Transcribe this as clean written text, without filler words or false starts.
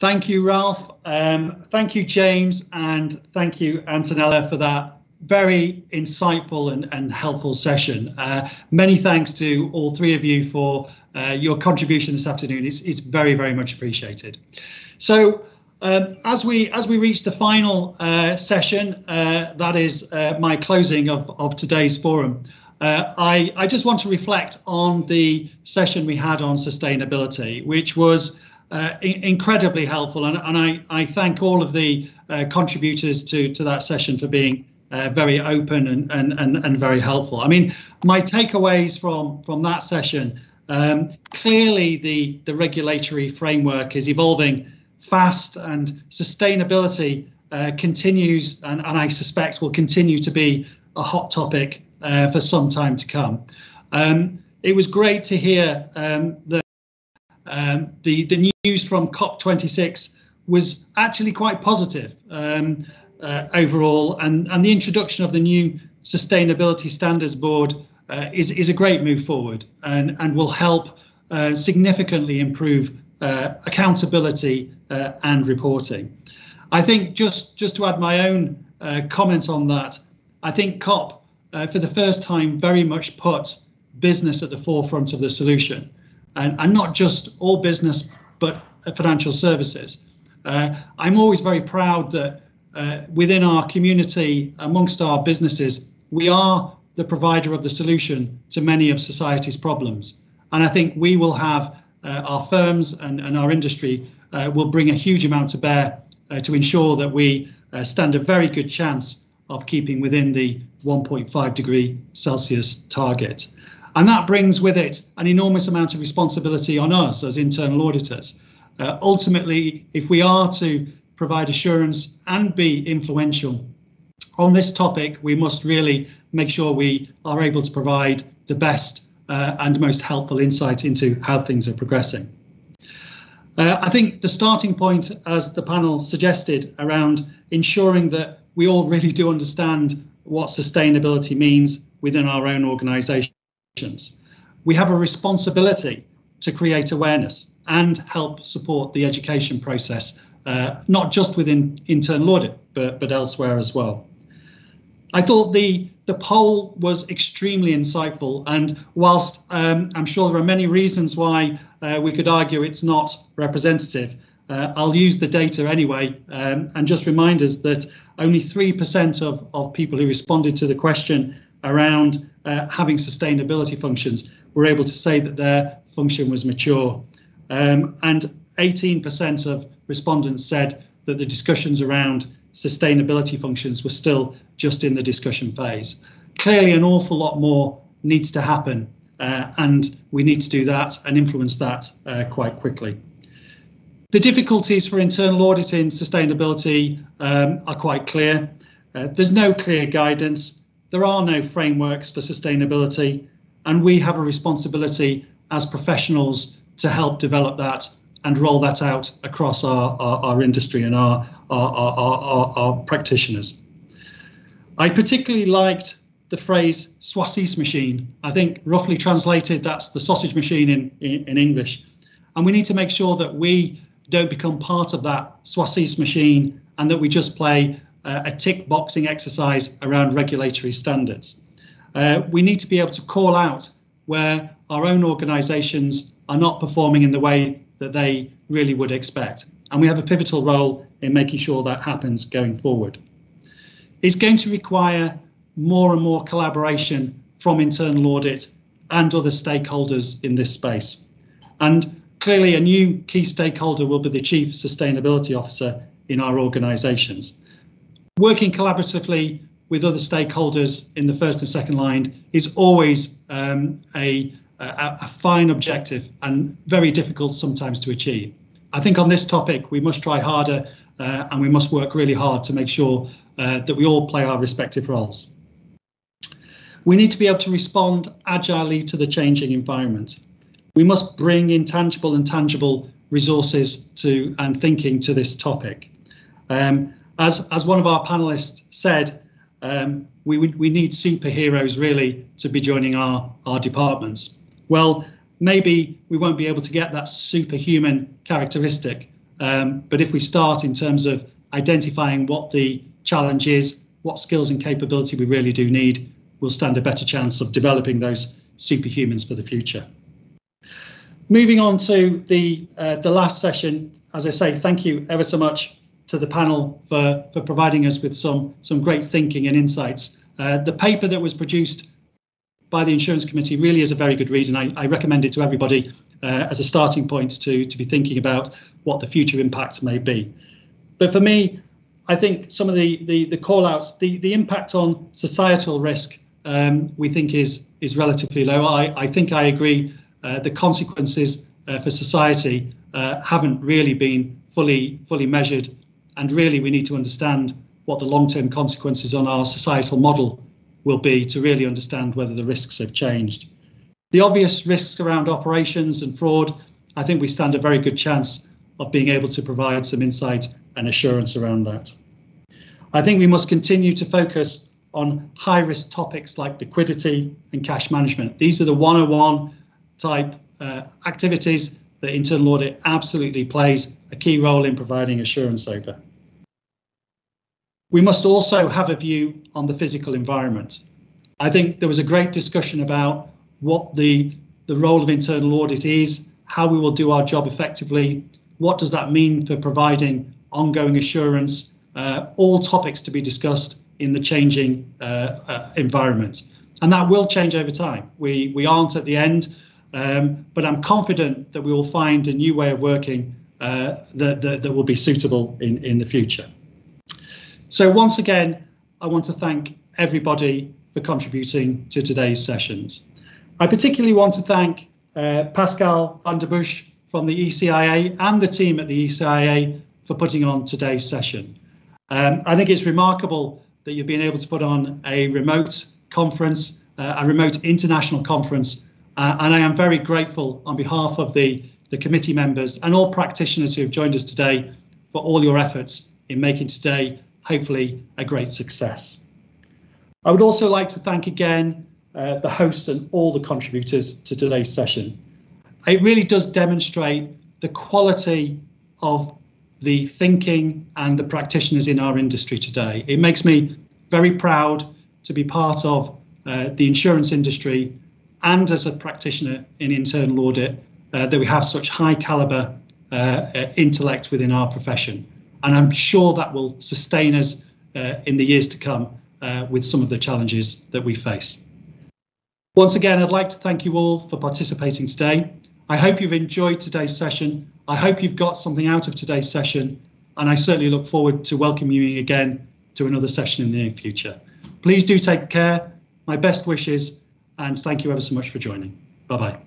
Thank you, Ralph. Thank you, James, and thank you, Antonella, for that very insightful and helpful session. Many thanks to all three of you for your contribution this afternoon. It's very, very much appreciated. So as we reach the final session, that is my closing of today's forum. I just want to reflect on the session we had on sustainability, which was incredibly helpful, and I thank all of the contributors to that session for being very open and very helpful. I mean, my takeaways from that session, clearly the regulatory framework is evolving fast, and sustainability continues and I suspect will continue to be a hot topic for some time to come. It was great to hear that the news from COP26 was actually quite positive overall, and the introduction of the new Sustainability Standards Board is a great move forward and will help significantly improve accountability and reporting. I think just to add my own comment on that, I think COP for the first time very much put business at the forefront of the solution. And not just all business, but financial services. I'm always very proud that within our community, amongst our businesses, we are the provider of the solution to many of society's problems. And I think we will have our firms and our industry will bring a huge amount to bear to ensure that we stand a very good chance of keeping within the 1.5 degree Celsius target. And that brings with it an enormous amount of responsibility on us as internal auditors. Ultimately, if we are to provide assurance and be influential on this topic, we must really make sure we are able to provide the best and most helpful insight into how things are progressing. I think the starting point, as the panel suggested, around ensuring that we all really do understand what sustainability means within our own organisations. We have a responsibility to create awareness and help support the education process, not just within internal audit, but elsewhere as well. I thought the poll was extremely insightful, and whilst I'm sure there are many reasons why we could argue it's not representative, I'll use the data anyway and just remind us that only 3% of people who responded to the question around having sustainability functions were able to say that their function was mature. And 18% of respondents said that the discussions around sustainability functions were still just in the discussion phase. Clearly, an awful lot more needs to happen, and we need to do that and influence that quite quickly. The difficulties for internal audit in sustainability are quite clear. There's no clear guidance. There are no frameworks for sustainability, and we have a responsibility as professionals to help develop that and roll that out across our industry and our practitioners. I particularly liked the phrase saucisse machine. I think roughly translated, that's the sausage machine in English. And we need to make sure that we don't become part of that saucisse machine and that we just play a tick boxing exercise around regulatory standards. We need to be able to call out where our own organisations are not performing in the way that they really would expect. And we have a pivotal role in making sure that happens going forward. It's going to require more and more collaboration from internal audit and other stakeholders in this space. And clearly a new key stakeholder will be the Chief Sustainability Officer in our organisations. Working collaboratively with other stakeholders in the first and second line is always a fine objective and very difficult sometimes to achieve. I think on this topic we must try harder and we must work really hard to make sure that we all play our respective roles. We need to be able to respond agilely to the changing environment. We must bring intangible and tangible resources to and thinking to this topic. As one of our panelists said, we need superheroes really to be joining our departments. Well, maybe we won't be able to get that superhuman characteristic But if we start in terms of identifying what the challenge is, what skills and capability we really do need, we'll stand a better chance of developing those superhumans for the future. Moving on to the last session, as I say, thank you ever so much to the panel for providing us with some great thinking and insights. The paper that was produced by the Insurance Committee really is a very good read, and I recommend it to everybody as a starting point to be thinking about what the future impact may be. But for me, I think some of the call-outs, the impact on societal risk, we think is relatively low. I think I agree. The consequences for society haven't really been fully measured, and really we need to understand what the long-term consequences on our societal model will be to really understand whether the risks have changed. The obvious risks around operations and fraud, I think we stand a very good chance of being able to provide some insight and assurance around that. I think we must continue to focus on high-risk topics like liquidity and cash management. These are the 101 type activities that internal audit absolutely plays a key role in providing assurance over. We must also have a view on the physical environment. I think there was a great discussion about what the role of internal audit is, how we will do our job effectively, what does that mean for providing ongoing assurance, all topics to be discussed in the changing environment. And that will change over time. We aren't at the end, but I'm confident that we will find a new way of working that will be suitable in the future. So once again, I want to thank everybody for contributing to today's sessions. I particularly want to thank Pascal van der Busch from the ECIA and the team at the ECIA for putting on today's session. I think it's remarkable that you've been able to put on a remote conference, a remote international conference, and I am very grateful on behalf of the committee members and all practitioners who have joined us today for all your efforts in making today hopefully a great success. I would also like to thank again the hosts and all the contributors to today's session. It really does demonstrate the quality of the thinking and the practitioners in our industry today. It makes me very proud to be part of the insurance industry and as a practitioner in internal audit that we have such high caliber intellect within our profession. And I'm sure that will sustain us in the years to come with some of the challenges that we face. Once again, I'd like to thank you all for participating today. I hope you've enjoyed today's session. I hope you've got something out of today's session, and I certainly look forward to welcoming you again to another session in the near future. Please do take care. My best wishes, and thank you ever so much for joining. Bye-bye.